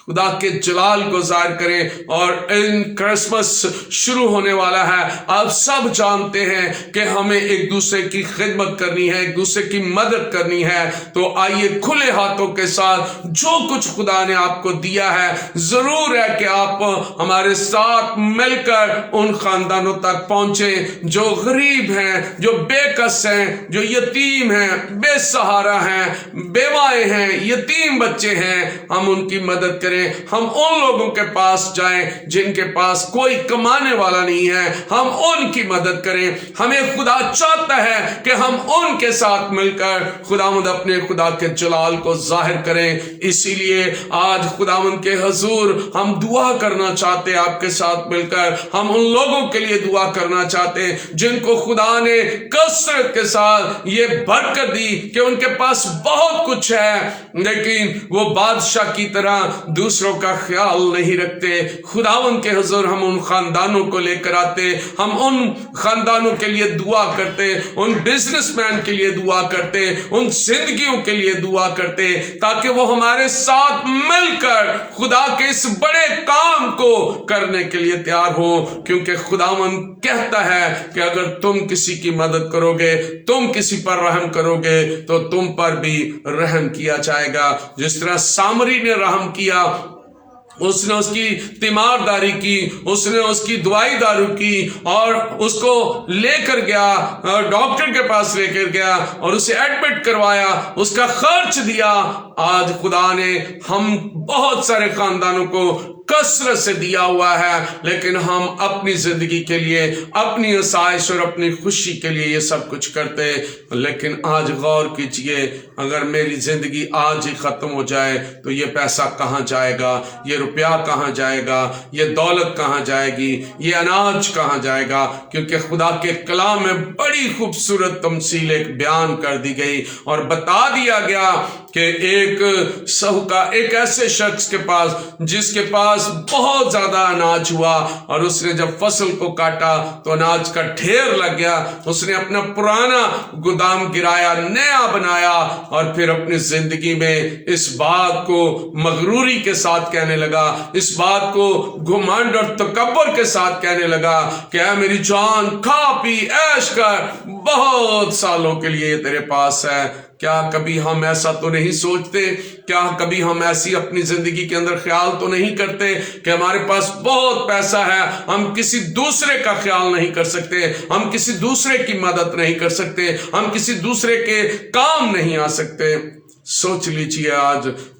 خدا کے جلال کو ظاہر کریں، اور ان کرسمس شروع ہونے والا ہے، آپ سب جانتے ہیں کہ ہمیں ایک دوسرے کی خدمت کرنی ہے، ایک دوسرے کی مدد کرنی ہے۔ تو آئیے کھلے ہاتھوں کے ساتھ جو کچھ خدا نے آپ کو دیا ہے، ضرور ہے کہ آپ ہمارے ساتھ مل کر ان خاندانوں تک پہنچیں جو غریب ہیں، جو بے کس ہیں، جو یتیم ہیں، بے سہارا ہیں، بیوائیں ہیں، یتیم بچے ہیں۔ ہم ان کی مدد کریں، ہم ان لوگوں کے پاس جائیں جن کے پاس کوئی کمانے والا نہیں ہے، ہم ان کی مدد کریں۔ ہمیں خدا چاہتا ہے کہ ہم ان کے ساتھ مل کر خداوند اپنے خدا کے جلال کو ظاہر کریں۔ اسی لیے آج خداوند کے حضور ہم دعا کرنا چاہتے ہیں، آپ کے ساتھ مل کر ہم ان لوگوں کے لیے دعا کرنا چاہتے ہیں جن کو خدا نے کثرت کے ساتھ یہ برکت دی کہ ان کے پاس بہت کچھ ہے، لیکن وہ بادشاہ کی طرح دوسروں کا خیال نہیں رکھتے۔ خداوند کے حضور ہم ان خاندانوں کو لے کر آتے، ہم ان خاندانوں کے لیے دعا کرتے، ان بزنس مین کے لیے دعا کرتے، ان زندگیوں کے لیے دعا کرتے، تاکہ وہ ہمارے ساتھ مل کر خدا کے اس بڑے کام کو کرنے کے لیے تیار ہو۔ کیونکہ خداوند کہتا ہے کہ اگر تم کسی کی مدد کرو گے، تم کسی پر رحم کرو گے تو تم پر بھی رحم کیا جائے گا۔ جس طرح سامری نے رحم کیا، اس نے اس کی تیمارداری کی، اس نے اس کی دوائی دارو کی، اور اس کو لے کر گیا، ڈاکٹر کے پاس لے کر گیا اور اسے ایڈمٹ کروایا، اس کا خرچ دیا۔ آج خدا نے ہم بہت سارے خاندانوں کو کثرت سے دیا ہوا ہے، لیکن ہم اپنی زندگی کے لیے، اپنی آسائش اور اپنی خوشی کے لیے یہ سب کچھ کرتے۔ لیکن آج غور کیجئے، اگر میری زندگی آج ہی ختم ہو جائے تو یہ پیسہ کہاں جائے گا، یہ روپیہ کہاں جائے گا، یہ دولت کہاں جائے گی، یہ اناج کہاں جائے گا؟ کیونکہ خدا کے کلام میں بڑی خوبصورت تمثیل ایک بیان کر دی گئی اور بتا دیا گیا کہ ایک ایسے شخص کے پاس جس کے پاس بہت زیادہ اناج ہوا، اور اس نے جب فصل کو کاٹا تو اناج کا ڈھیر لگ گیا، اس نے اپنا پرانا گودام گرایا، نیا بنایا، اور پھر اپنی زندگی میں اس بات کو مغروری کے ساتھ کہنے لگا، اس بات کو گھمنڈ اور تکبر کے ساتھ کہنے لگا کہ اے میری جان، کھا پی عیش کر، بہت سالوں کے لیے تیرے پاس ہے۔ کیا کبھی ہم ایسا تو نہیں سوچتے؟ کیا کبھی ہم ایسی اپنی زندگی کے اندر خیال تو نہیں کرتے کہ ہمارے پاس بہت پیسہ ہے، ہم کسی دوسرے کا خیال نہیں کر سکتے، ہم کسی دوسرے کی مدد نہیں کر سکتے، ہم کسی دوسرے کے کام نہیں آ سکتے؟ سوچ لیجئے،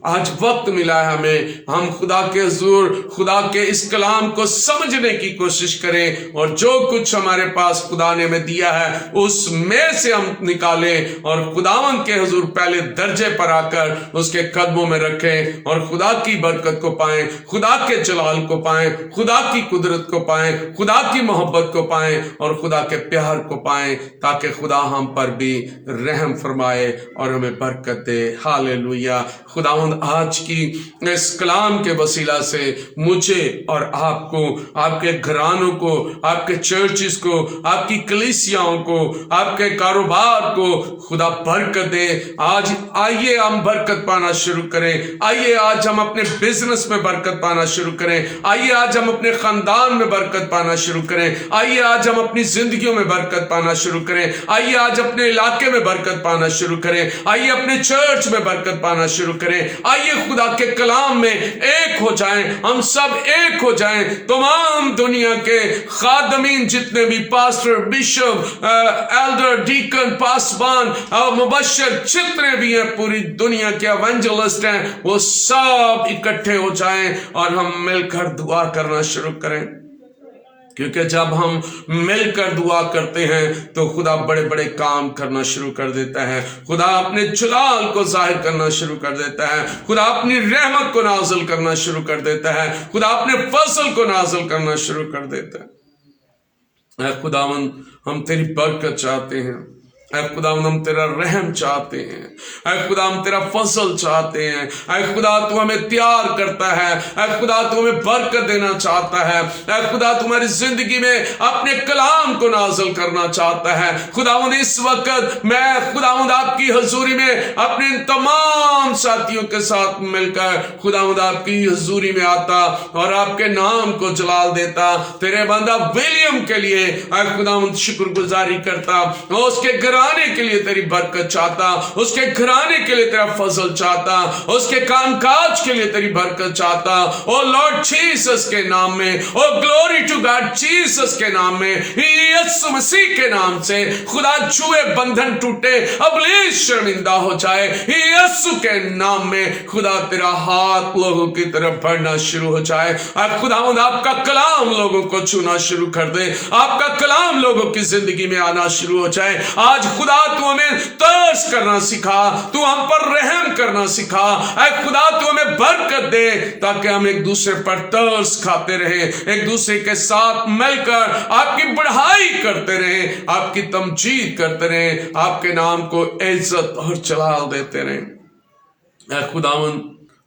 آج وقت ملا ہے ہمیں، ہم خدا کے حضور، خدا کے اس کلام کو سمجھنے کی کوشش کریں، اور جو کچھ ہمارے پاس خدا نے ہمیں دیا ہے اس میں سے ہم نکالیں، اور خداوند کے حضور پہلے درجے پر آ کر اس کے قدموں میں رکھیں، اور خدا کی برکت کو پائیں، خدا کے جلال کو پائیں، خدا کی قدرت کو پائیں، خدا کی محبت کو پائیں، اور خدا کے پیار کو پائیں، تاکہ خدا ہم پر بھی رحم فرمائے اور ہمیں برکت دے۔ ہاللیلویہ۔ خداوند آج کی اس کلام کے وسیلہ سے مجھے اور آپ کو، آپ کے گھرانوں کو، آپ کے چرچز کو، آپ کی کلیسیاؤں کو، آپ کے کاروبار کو خدا برکت دے۔ آج آئیے ہم برکت پانا شروع کریں، آئیے آج ہم اپنے بزنس میں برکت پانا شروع کریں، آئیے آج ہم اپنے خاندان میں برکت پانا شروع کریں، آئیے آج ہم اپنی زندگیوں میں برکت پانا شروع کریں، آئیے آج اپنے علاقے میں برکت پانا شروع کریں، آئیے اپنے چرچ میں برکت پانا شروع کریں، आइए खुदा के कलाम में एक हो जाएं, हम सब एक हो जाएं। तमाम दुनिया के खादमीन जितने भी पास्टर, बिशप, एल्डर, डीकन, पासबान और मुबश्शिर जितने भी हैं, पूरी दुनिया के एवेंजलिस्ट हैं, वो सब इकट्ठे हो जाएं और हम मिलकर दुआ करना शुरू करें। क्योंकि जब हम मिलकर दुआ करते हैं तो खुदा बड़े बड़े काम करना शुरू कर देता है। खुदा अपने जलाल को जाहिर करना शुरू कर देता है। खुदा अपनी रहमत को नाज़िल करना शुरू कर देता है। खुदा अपने फजल को नाज़िल करना शुरू कर देता है। ऐ खुदावंद, हम तेरी बरकत चाहते हैं। ऐ खुदावंद, हम तेरा रहम चाहते हैं। ऐ खुदा, हम तेरा फजल चाहते हैं। ऐ खुदा, तू हमें तैयार करता है। ऐ खुदा, तू हमें बरकत देना चाहता है। ऐ खुदा, तुम्हारी जिंदगी में अपने कलाम को नाज़िल करना चाहता है। खुदावंद, इस वक्त मैं खुदावंद आपकी हजूरी में अपने तमाम साथियों के साथ मिलकर खुदावंद आपकी हजूरी में आता और आपके नाम को जलाल देता। तेरे बंदा विलियम के लिए ऐ खुदावंद शुक्रगुजारी करता, उसके घराने के लिए तेरी बरकत चाहता, उसके घराने के लिए तेरा फजल चाहता, उसके कामकाज के लिए तेरी बरकत चाहता। ओ लॉर्ड जीसस के नाम में, ओ ग्लोरी टू गॉड जीसस के नाम में, यीशु मसीह के नाम से खुदा जुए बंधन टूटे, इब्लीस शर्मिंदा हो जाए। यीशु के नाम में खुदा तेरा हाथ लोगों की तरफ बढ़ना शुरू हो जाए। अब खुदावंद आपका कलाम लोगों को छूना शुरू कर दे, आपका कलाम लोगों की जिंदगी में आना शुरू हो जाए। आज खुदा तू हमें तरस करना सिखा, तू हम पर रहम करना सिखा। ऐ खुदा तू हमें बरकत दे ताकि हम एक दूसरे पर तरस खाते रहे, एक दूसरे के साथ मिलकर आपकी बढ़ाई करते रहे, आपकी तमजीद करते रहे, आपके नाम को इज्जत और जलाल देते रहे। ऐ खुदावंद,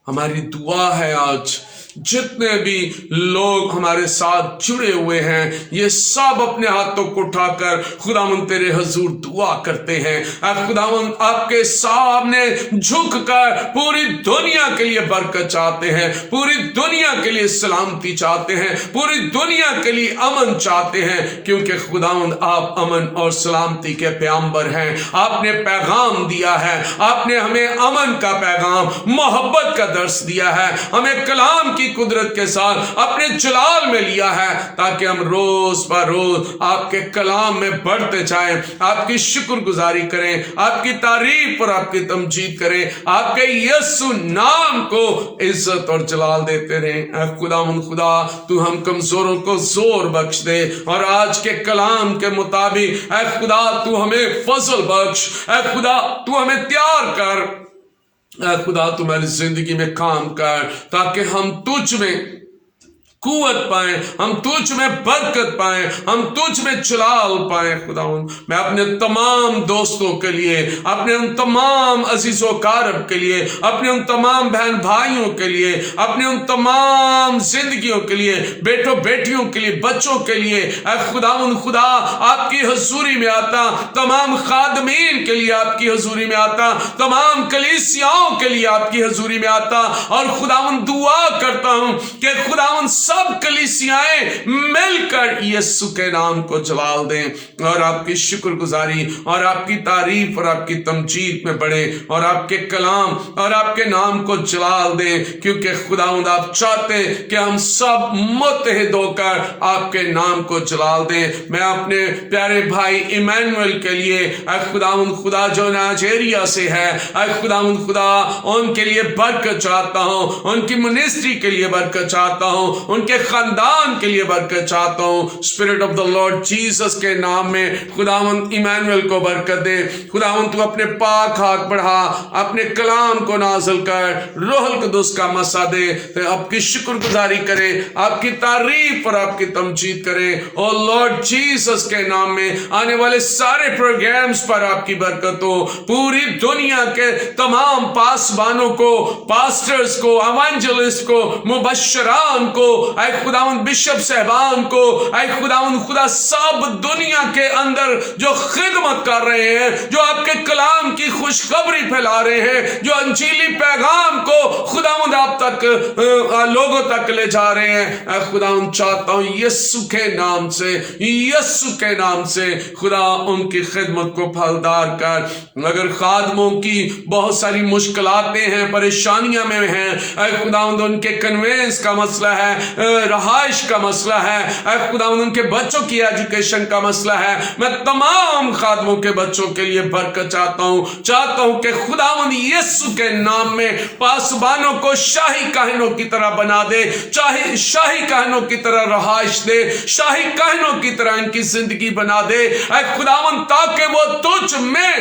हमारी दुआ है आज जितने भी लोग हमारे साथ जुड़े हुए हैं, ये सब अपने हाथों को उठाकर खुदावंद तेरे हजूर दुआ करते हैं। खुदावंद आपके सामने झुककर पूरी दुनिया के लिए बरकत चाहते हैं, पूरी दुनिया के लिए सलामती चाहते हैं, पूरी दुनिया के लिए अमन चाहते हैं। क्योंकि खुदावंद आप अमन और सलामती के पैगंबर हैं। आपने पैगाम दिया है, आपने हमें अमन का पैगाम, मोहब्बत का दर्स दिया है, हमें कलाम की कुदरत के साथ अपने जलाल में लिया है ताकि हम रोज पर रोज आपके कलाम में बढ़ते जाएं, आपकी शुक्रगुजारी करें, आपकी तारीफ और आपकी तमजीद करें, आपके यीशु नाम को इज्जत और जलाल देते रहें। खुदा तू हम कमजोरों को जोर बख्श दे और आज के कलाम के मुताबिक ऐ खुदा तू हमें फजल बख्श, ऐ खुदा तू हमें तैयार कर, खुदा तुम्हारी जिंदगी में काम कर ताकि हम तुझ में कुवत पाए, हम तुझ में बरकत पाए, हम तुझ में जलाल पाए। खुदावंद, मैं अपने तमाम दोस्तों के लिए, अपने उन तमाम अजीजों कारब के लिए, अपने उन तमाम बहन भाइयों के लिए, अपने उन तमाम जिंदगियों के लिए, बेटों बेटियों के लिए, बच्चों के लिए खुदावंद खुदा आपकी हजूरी में आता, तमाम खादमीन के लिए आपकी हजूरी में आता, तमाम कलीसियाओं के लिए आपकी हजूरी में आता और खुदावंद दुआ करता हूं कि खुदावंद सब कलीसियाएं मिलकर यीशु के नाम को जलाल दें और आपकी शुक्रगुजारी और आपकी तारीफ और आपकी तमजीद में बढ़े और आपके कलाम और आपके नाम को जलाल दें। क्योंकि खुदावंद आप चाहते कि हम सब मुत्तहिद होकर आपके नाम को जलाल दें। मैं अपने प्यारे भाई इमैनुअल के लिए खुदावंद खुदा जो नाइजीरिया से है, खुदावंद खुदा उनके लिए बरकत चाहता हूं, उनकी मिनिस्ट्री के लिए बरकत चाहता हूं, उनके खानदान के लिए बरकत चाहता हूं। Spirit of the Lord Jesus के नाम में खुदावंद इमैनुअल को बरकत दे। खुदावंद तू अपने पाक हाथ बढ़ा, अपने कलाम को नाज़िल कर, रूहुल कुदुस का मसा दे, तो आपकी शुक्रगुजारी करे, आपकी तारीफ और आपकी तमजीद करे। ओ लॉर्ड जीसस के नाम में आने वाले सारे प्रोग्राम्स पर आपकी बरकत हो। पूरी दुनिया के तमाम पासबानों को, पास्टर्स को, एवेंजलिस्ट को, मुबश्शरान को اے خداوند بشپ صاحبان کو، اے خداوند خدا سب دنیا کے اندر جو خدمت کر رہے ہیں، جو آپ کے کلام کی خوشخبری پھیلا رہے ہیں، جو انجیلی پیغام کو خداوند آپ تک لوگوں تک لے جا رہے ہیں، اے خداوند چاہتا ہوں یسوع کے نام سے، یسوع کے نام سے خدا ان کی خدمت کو پھلدار کر۔ اگر خادموں کی بہت ساری مشکلاتیں ہیں، پریشانیاں میں ہیں، اے خداوند ان کے کنوینس کا مسئلہ ہے، رہائش کا مسئلہ ہے، اے خداوند ان کے بچوں کی ایجوکیشن کا مسئلہ ہے، میں تمام خادموں کے بچوں کے لیے برکت چاہتا ہوں کہ خداوند یسوع کے نام میں پاسبانوں کو شاہی کاہنوں کی طرح بنا دے، چاہے شاہی کاہنوں کی طرح رہائش دے، شاہی کاہنوں کی طرح ان کی زندگی بنا دے اے خداوند، تاکہ وہ تجھ میں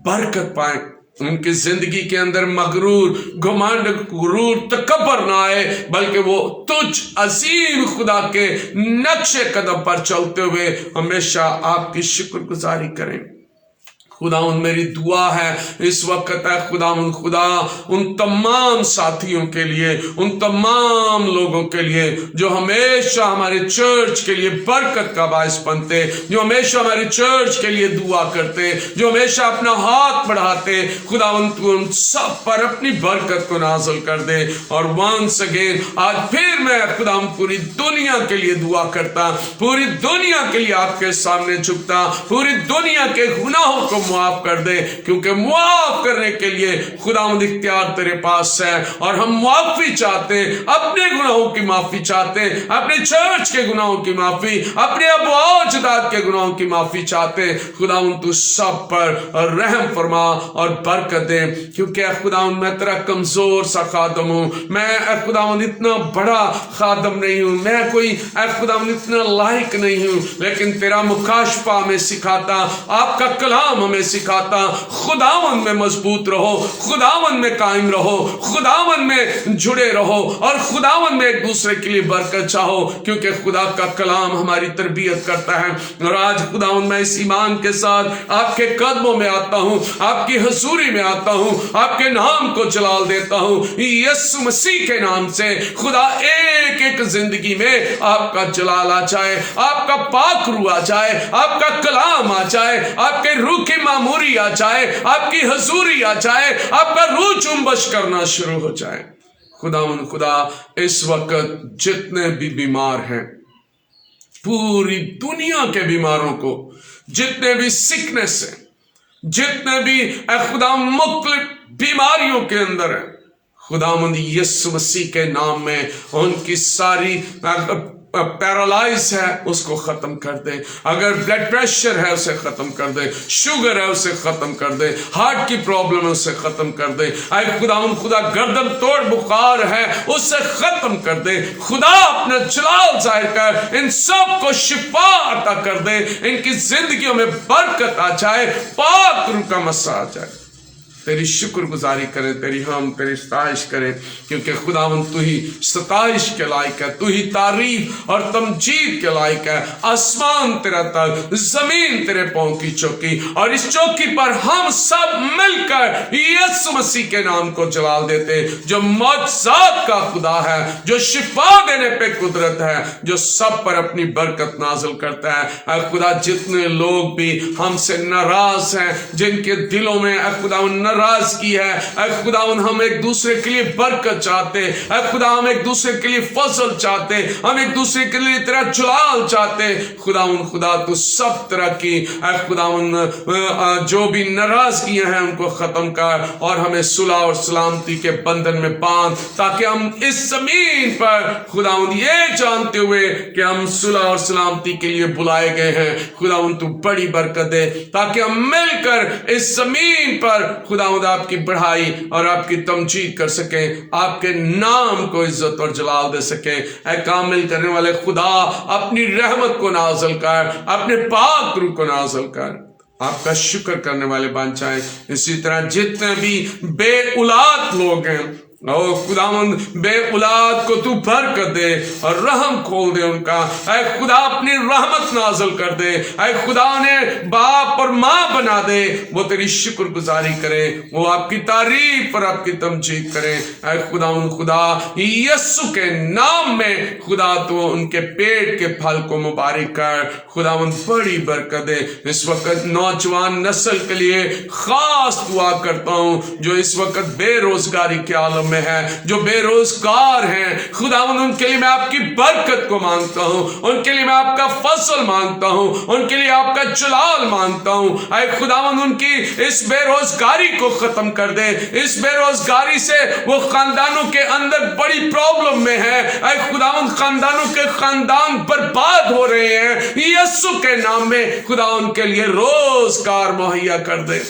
برکت پائیں، ان کی زندگی کے اندر مغرور، گھمنڈ، غرور، تکبر نہ آئے، بلکہ وہ تجھ عظیم خدا کے نقش قدم پر چلتے ہوئے ہمیشہ آپ کی شکر گزاری کریں۔ خداوند میری دعا ہے اس وقت ہے خداوند خدا ان تمام ساتھیوں کے لیے، ان تمام لوگوں کے لیے جو ہمیشہ ہمارے چرچ کے لیے برکت کا باعث بنتے، جو ہمیشہ ہمارے چرچ کے لیے دعا کرتے، جو ہمیشہ اپنا ہاتھ بڑھاتے، خداوند تو ان سب پر اپنی برکت کو نازل کر دے۔ اور once again آج پھر میں خداوند پوری دنیا کے لیے دعا کرتا، پوری دنیا کے لیے آپ کے سامنے جھکتا، پوری دنیا کے گناہوں کو معاف کر دے، کیونکہ معاف کرنے کے لیے خداوند اختیار تیرے پاس ہے، اور ہم معافی چاہتے، اپنے گناہوں کی معافی چاہتے، اپنے چرچ کے گناہوں کی معافی، اپنے ابا و اجداد کے گناہوں کی معافی چاہتے۔ خداوند تو سب پر رحم فرما اور برکت دے، کیونکہ اے خداوند میں تیرا کمزور سا خادم ہوں، میں اے خداوند اتنا بڑا خادم نہیں ہوں، میں کوئی اے خداوند اتنا لائق نہیں ہوں، لیکن تیرا مکاشفہ ہمیں سکھاتا، آپ کا کلام ہمیں سکھاتا، خداوند میں مضبوط رہو، خداوند میں قائم رہو، خداوند میں جڑے رہو، اور خداوند میں ایک دوسرے کے لیے برکت چاہو، کیونکہ خدا کا کلام ہماری تربیت کرتا ہے۔ اور آج خداوند میں اس ایمان کے ساتھ آپ کے قدموں میں آتا ہوں، آپ کی حضوری میں آتا ہوں، آپ کے نام کو جلال دیتا ہوں، یسوع مسیح کے نام سے خدا ایک ایک زندگی میں آپ کا جلال آ جائے، آپ کا پاک روح آ جائے، آپ کا کلام آ جائے، آپ کے روح کی معموری آ جائے، آپ کی حضوری آ جائے، آپ کا روح جنبش کرنا شروع ہو جائے۔ خداوند خدا اس وقت جتنے بھی بیمار ہیں، پوری دنیا کے بیماروں کو، جتنے بھی سکنس ہیں، جتنے بھی اے خدا مختلف بیماریوں کے اندر ہیں، خداوند یسوع مسیح کے نام میں ان کی ساری پیرالائز ہے اس کو ختم کر دے، اگر بلڈ پریشر ہے اسے ختم کر دے، شوگر ہے اسے ختم کر دے، ہارٹ کی پرابلم ہے اسے ختم کر دے، اے خداوند خدا گردن توڑ بخار ہے اسے ختم کر دے، خدا اپنا جلال ظاہر کر ان سب کو شفا عطا کر دے، ان کی زندگیوں میں برکت آ جائے، پاک روح کا مسا آ جائے۔ تیری شکر گزاری کریں، تیری ہم تیری ستائش کریں، کیونکہ خداوند تو ہی ستائش کے لائق ہے، تو ہی تعریف اور تمجید کے لائق ہے۔ آسمان تیرا تخت، زمین تیرے پاؤں کی چوکی، اور اس چوکی پر ہم سب مل کر یسوع مسیح کے نام کو جلال دیتے، جو معجزات کا خدا ہے، جو شفا دینے پہ قدرت ہے، جو سب پر اپنی برکت نازل کرتا ہے۔ اے خدا جتنے لوگ بھی ہم سے ناراض ہیں، جن کے دلوں میں اے خداوند ناراضگی ہے، اے خداوند ہم ایک دوسرے کے لیے برکت چاہتے، اے خدا ہم ایک دوسرے کے لیے فضل چاہتے، ہم ایک دوسرے کے لیے تیرا جلال چاہتے، خداوند خدا تو سب طرح کی اے خداوند جو بھی ناراضگیاں ہیں ان کو ختم کر، اور ہمیں صلح اور سلامتی کے بندھن میں باندھ، تاکہ ہم اس زمین پر خداوند یہ جانتے ہوئے کہ ہم صلح اور سلامتی کے لیے بلائے گئے ہیں، خداوند تو بڑی برکت دے، تاکہ ہم مل کر اس زمین پر خداوند آپ کی بڑھائی اور آپ کی تمجید کر سکیں، آپ کے نام کو عزت اور جلال دے سکیں۔ اے کامل کرنے والے خدا اپنی رحمت کو نازل کر، اپنے پاک روح کو نازل کر، آپ کا شکر کرنے والے بن جائیں۔ اسی طرح جتنے بھی بے اولاد لوگ ہیں، او खुदावंद बे औलाद को तू बरकत दे और रहम खोल दे उनका। ऐ खुदा अपनी रहमत नाज़िल कर दे। ऐ खुदा ने बाप और माँ बना दे, वो तेरी शुक्रगुजारी करें, वो आपकी तारीफ और आपकी तमजीद करें। ऐ खुदा यीशु के नाम में खुदा तो उनके पेट के फल को मुबारक कर। खुदावंद बड़ी बरकत दे। इस वक्त नौजवान नस्ल के लिए खास दुआ करता हूँ जो इस वक्त बेरोजगारी के आलम में है, जो बेरोजगार हैं। खुदावंद उनके लिए मैं आपकी बरकत को मांगता हूँ, उनके लिए मैं आपका फसल मांगता हूँ, उनके लिए आपका जलाल मांगता हूँ। ऐ खुदावंद उनकी इस बेरोजगारी को खत्म कर दे। इस बेरोजगारी से वो खानदानों के अंदर बड़ी प्रॉब्लम में है। ऐ खुदावंद खानदानों के खानदान बर्बाद हो रहे हैं। यीशु के नाम में खुदा उनके लिए रोजगार मुहैया कर दे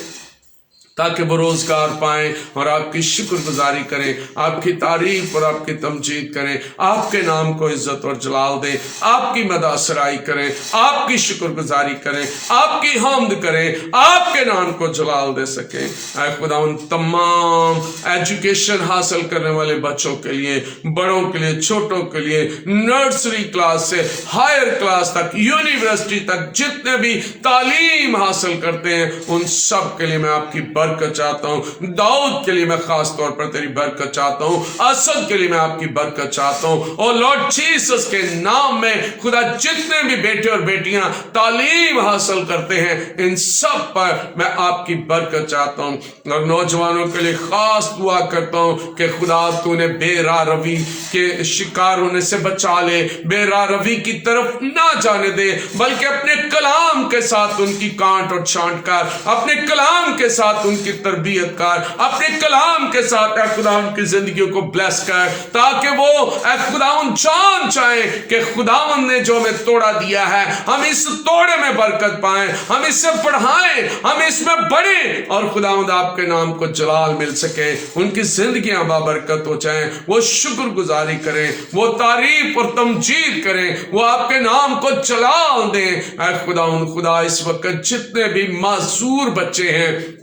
ताकि वो रोजगार पाएं और आपकी शुक्रगुजारी करें, आपकी तारीफ और आपकी तमजीद करें, आपके नाम को इज्जत और जलाल दें, आपकी मदासराई करें, आपकी शुक्रगुजारी करें, आपकी हम्द करें, आपके नाम को जलाल दे सकें। ऐ खुदा उन तमाम एजुकेशन हासिल करने वाले बच्चों के लिए, बड़ों के लिए, छोटों के लिए, नर्सरी क्लास से हायर क्लास तक, यूनिवर्सिटी तक जितने भी तालीम हासिल करते हैं उन सब के लिए मैं आपकी बरकत चाहता हूँ। दाऊद के लिए मैं खास तौर पर तेरी बरकत चाहता हूँ। असद के लिए मैं आपकी बरकत चाहता हूँ। और लॉर्ड जीसस के नाम में खुदा जितने भी बेटे और बेटियां तालीम हासिल करते हैं इन सब पर मैं आपकी बरकत चाहता हूँ। और नौजवानों के लिए खास दुआ करता हूँ कि खुदा तूने बेरा रवि के शिकार होने से बचा ले, बेरा रवि की तरफ ना जाने दे, बल्कि अपने कलाम के साथ उनकी कांट और छांट कर, अपने कलाम के साथ उनकी तरबियत कर, अपने कलाम के साथ ऐ खुदा उनकी जिंदगियों को ब्लेस कर, ताकि वो ऐ खुदावन जान जाए कि खुदावन ने जो हमें तोड़ा दिया है हम इस तोड़े में बरकत पाएं, हम इससे बढ़ाएं, हम इसमें बढ़े और खुदावंद आपके नाम को जलाल मिल सके, उनकी जिंदगियां बाबरकत हो जाएं, वो शुक्रगुजारी करें, वो तारीफ और तमजीद करें, वो आपके नाम को जलाल दें। ऐ खुदा इस वक्त जितने भी मासूर बच्चे हैं,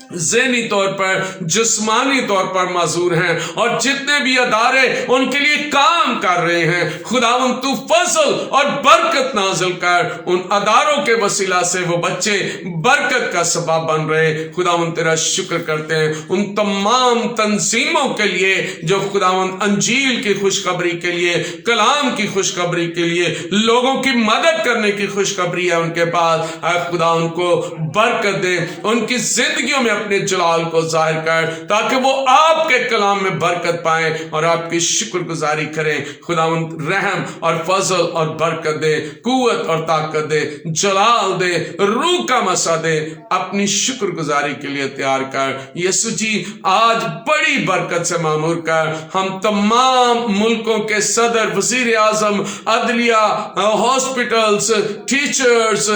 ज़हनी तौर पर, जिस्मानी तौर पर माजूर हैं, और जितने भी अदारे उनके लिए काम कर रहे हैं, खुदावंद तू फजल और बरकत नाजिल कर। उन अदारों के वसीला से वो बच्चे बरकत का सबब बन रहे। खुदावंद तेरा शुक्र करते हैं उन तमाम तंजीमों के लिए जो खुदावंद अंजील की खुशखबरी के लिए, कलाम की खुशखबरी के लिए, लोगों की मदद करने की खुशखबरी है उनके पास। खुदा उनको बरकत दे, उनकी जिंदगियों में अपने जलाल को जाहिर कर, ताकि वो आपके कलाम में बरकत पाएं और आपकी शुक्रगुजारी करें। खुदावंद रहम और फजल और बरकत दे, कुव्वत और ताकत दे, जलाल दे, रूह का मसा दे, अपनी शुक्रगुजारी के लिए तैयार कर। यीशु जी आज बड़ी बरकत से मामूर कर। हम तमाम मुल्कों के सदर, वजीर आजम, अदलिया, हॉस्पिटल्स, टीचर्स,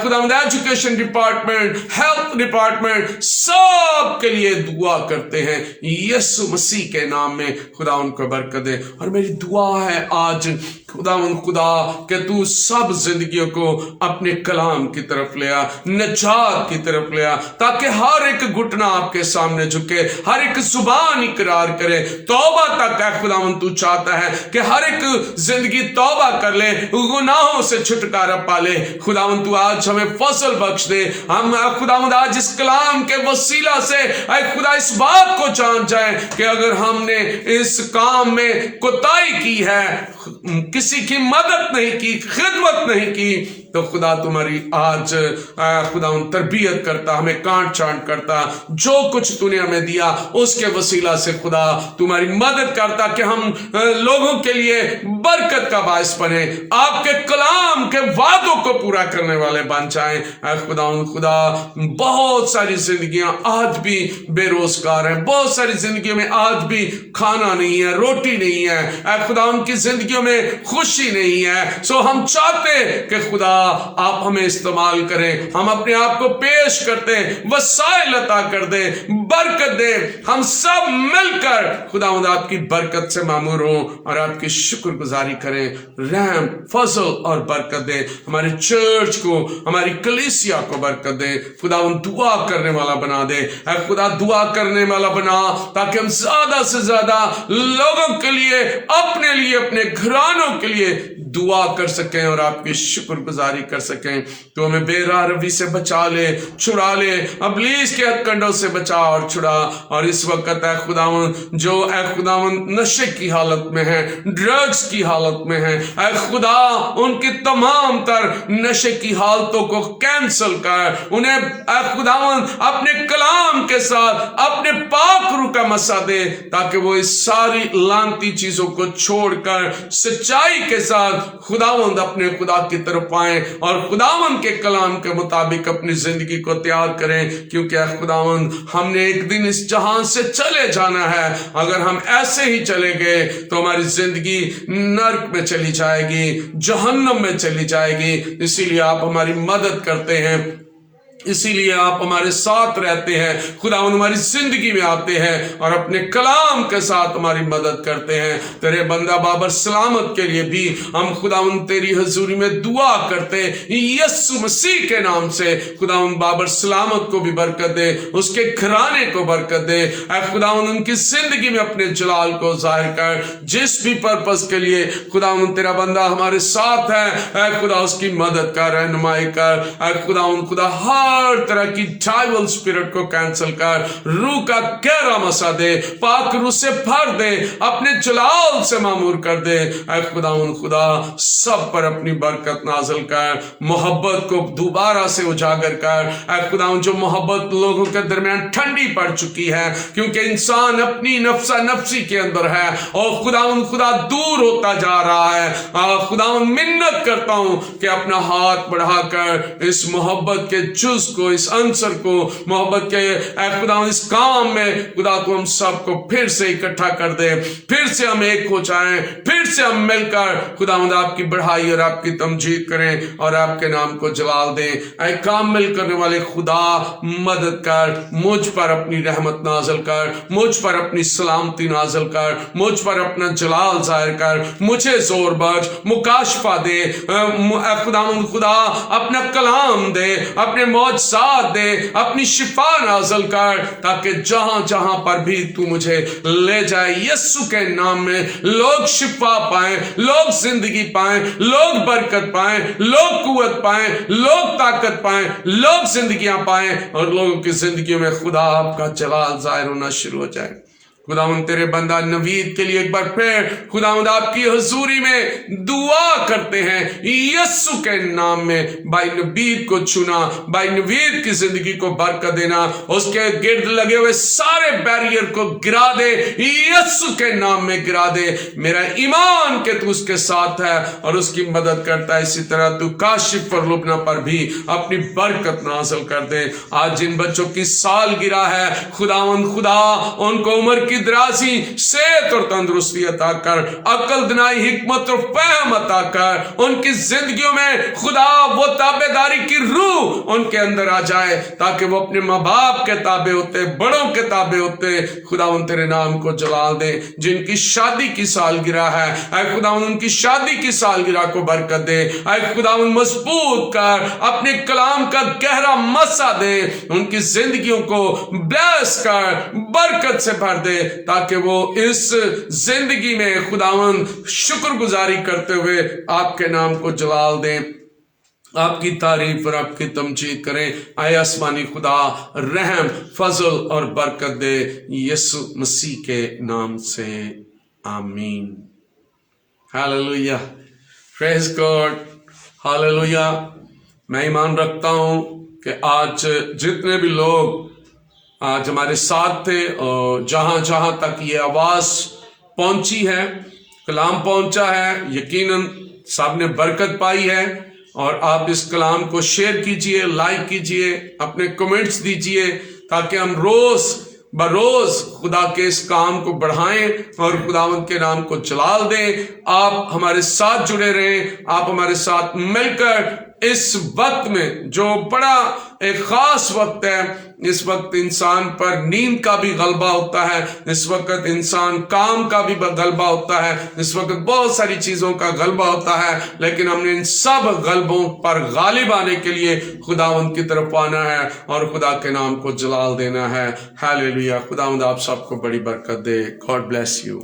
खुदावंद एजुकेशन डिपार्टमेंट, हेल्थ डिपार्टमेंट, सब के लिए दुआ करते हैं यीशु मसीह के नाम में। खुदा उनको बरकत दे। और मेरी दुआ है आज खुदा कि तू सब जिंदगियों को अपने कलाम की तरफ ले आ, नजात की तरफ ले आ, ताकि हर एक घुटना आपके सामने झुके, हर एक जुबान इकरार करे, तौबा तक है खुदावंद तू चाहता है कि हर एक जिंदगी तौबा कर ले, गुनाहों से छुटकारा पा ले। खुदावंद तू आज हमें फसल बख्श दे। हम खुदावंद आज इस कलाम के वसीला से ऐ खुदा इस बात को जान जाए कि अगर हमने इस काम में कोताही की है, किसी की मदद नहीं की, खिदमत नहीं की, तो खुदा तुम्हारी आज खुदा उन तरबियत करता, हमें कांट छांट करता, जो कुछ तूने हमें दिया उसके वसीला से खुदा तुम्हारी मदद करता कि हम लोगों के लिए बरकत का बायस बने, आपके कलाम के वादों को पूरा करने वाले बन जाएं। खुदा बहुत सारी जिंदगियां आज भी बेरोजगार हैं, बहुत सारी जिंदगियों में आज भी खाना नहीं है, रोटी नहीं है, खुदा उनकी जिंदगियों में खुशी नहीं है। सो हम चाहते कि खुदा आप हमें इस्तेमाल करें, हम अपने आप को पेश करते हैं, वसाइल अता कर दे, बरकत दे, हम सब मिलकर खुदावंद आपकी बरकत से मामूर हों और आपकी शुक्रगुजारी करें। रहम, फजल और बरकत दे, हमारे चर्च को, हमारी कलीसिया को बरकत दे। खुदावंद दुआ करने वाला बना दे, ऐ खुदा दुआ करने वाला बना, ताकि हम ज्यादा से ज्यादा लोगों के लिए, अपने लिए, अपने घरानों के लिए दुआ कर सकें और आपकी शुक्रगुजारी कर सकें। तो हमें बेराह रवी से बचा ले, छुड़ा ले, इब्लीस के हथकंडों से बचा और छुड़ा। और इस वक्त ऐ खुदावंद जो ऐ खुदावंद नशे की हालत में है, ड्रग्स की हालत में है, ऐ खुदा उनकी तमाम तर नशे की हालतों को कैंसल कर, उन्हें ऐ खुदावंद अपने कलाम के साथ अपने पाक रूह का मसा दे, ताकि वो इस सारी लानती चीजों को छोड़कर सच्चाई के साथ खुदावंद अपने खुदा की तरफ आए और खुदावंद के कलाम के मुताबिक अपनी जिंदगी को तैयार करें। क्योंकि खुदावंद हमने एक दिन इस जहां से चले जाना है, अगर हम ऐसे ही चले गए तो हमारी जिंदगी नर्क में चली जाएगी, जहन्नम में चली जाएगी। इसीलिए आप हमारी मदद करते हैं, इसीलिए आप हमारे साथ रहते हैं, खुदावंद हमारी जिंदगी में आते हैं और अपने कलाम के साथ हमारी मदद करते हैं। तेरे बंदा बाबर सलामत के लिए भी हम खुदावंद तेरी हजूरी में दुआ करते यीशु मसीह के नाम से। खुदावंद बाबर सलामत को भी बरकत दे, उसके घराने को बरकत दे, ऐ खुदावंद उनकी जिंदगी में अपने जलाल को जाहिर कर। जिस भी पर्पस के लिए खुदावंद तेरा बंदा हमारे साथ है, ऐ खुदा उसकी मदद कर, रहनुमाई कर। ऐ खुदावंद खुदा हर तरह की ट्राइबल स्पिरिट को कैंसिल कर, रूह का गहरा मसा दे, पाक रूह से भर दे, अपने जलाल से मामूर कर दे। ऐ खुदावंद खुदा सब पर अपनी बरकत नाज़िल कर, मोहब्बत को दोबारा से उजागर कर। ऐ खुदावंद जो मोहब्बत लोगों के दरमियान ठंडी पड़ चुकी है, क्योंकि इंसान अपनी नफ्सा नफ्सी के अंदर है और खुदावंद खुदा दूर होता जा रहा है। खुदावंद मिन्नत करता हूं कि अपना हाथ बढ़ाकर इस मोहब्बत के जुज को, इस अंसर को, मोहब्बत के खुदा इस काम में खुदा को हम सबको फिर से इकट्ठा कर दे, फिर से हम एक हो जाएं, फिर से हम मिलकर खुदावंद आपकी बढ़ाई और आपकी तमजीद करें और आपके नाम को जलाल दें। ऐ कामिल करने वाले खुदा मदद कर, मुझ पर अपनी रहमत नाज़िल कर, मुझ पर अपनी सलामती नाज़िल कर, मुझ पर अपना जलाल जाहिर कर, मुझे जोर बख्श, मुकाशफा दे, खुदावंद खुदा अपना कलाम दे, अपने मौजज़ात दे, अपनी शिफा नाज़िल कर, ताकि जहां जहां पर भी तू मुझे ले जाए यीशु के नाम में लोग शिफा पाएं, लोग जिंदगी पाएं, लोग बरकत पाएं, लोग कुव्वत पाएं, लोग ताकत पाएं, लोग जिंदगियां पाएं और लोगों की जिंदगी में खुदा आपका जलाल जाहिर होना शुरू हो जाए। खुदावंद तेरे बंदा नवीद के लिए एक बार फिर खुदावंद आपकी हुजूरी में दुआ करते हैं यीशु के नाम में। भाई नवीद को चुना, भाई नवीद की जिंदगी को बरकत देना, उसके गिर्द लगे हुए सारे बैरियर को गिरा दे, यीशु के नाम में गिरा दे। मेरा ईमान कि तू उसके साथ है और उसकी मदद करता है। इसी तरह तू काशिफ और लुबना पर भी अपनी बरकत नाज़िल कर दे। आज जिन बच्चों की सालगिरह है खुदावंद खुदा उनको उम्र की दराजी, सेहत और तंदुरुस्ती अता कर, अकल, दिनाई, हिकमत और फहम अता कर। उनकी जिंदगियों में खुदा वो ताबेदारी की रूह उनके अंदर आ जाए, ताकि वो अपने माँ बाप के ताबे होते, बड़ों के ताबे होते खुदावंद तेरे नाम को जलाल दे। जिनकी शादी की सालगिरह है ऐ खुदावंद उनकी शादी की सालगिरह को बरकत दे। ऐ खुदावंद मजबूत कर, अपने कलाम का गहरा मसा दे, उनकी जिंदगियों को ब्लेस कर, बरकत से भर दे, ताकि वो इस जिंदगी में खुदावंद शुक्रगुजारी करते हुए आपके नाम को जलाल दें, आपकी तारीफ और आपकी तमजीद करें। आए आसमानी खुदा रहम, फजल और बरकत दे यीशु मसीह के नाम से, आमीन। Hallelujah, praise God, hallelujah. मैं ईमान रखता हूं कि आज जितने भी लोग आज हमारे साथ थे और जहां जहां तक ये आवाज पहुंची है, कलाम पहुंचा है, यकीनन सबने बरकत पाई है। और आप इस कलाम को शेयर कीजिए, लाइक कीजिए, अपने कमेंट्स दीजिए, ताकि हम रोज बरोज खुदा के इस काम को बढ़ाएं और खुदावंद के नाम को जलाल दें। आप हमारे साथ जुड़े रहें, आप हमारे साथ मिलकर اس وقت میں جو بڑا ایک خاص وقت ہے، اس وقت انسان پر نیند کا بھی غلبہ ہوتا ہے، اس وقت انسان کام کا بھی غلبہ ہوتا ہے، اس وقت بہت ساری چیزوں کا غلبہ ہوتا ہے، لیکن ہم نے ان سب غلبوں پر غالب آنے کے لیے خداوند کی طرف آنا ہے اور خدا کے نام کو جلال دینا ہے۔ ہیلیلویا۔ خداوند آپ سب کو بڑی برکت دے۔ God bless you.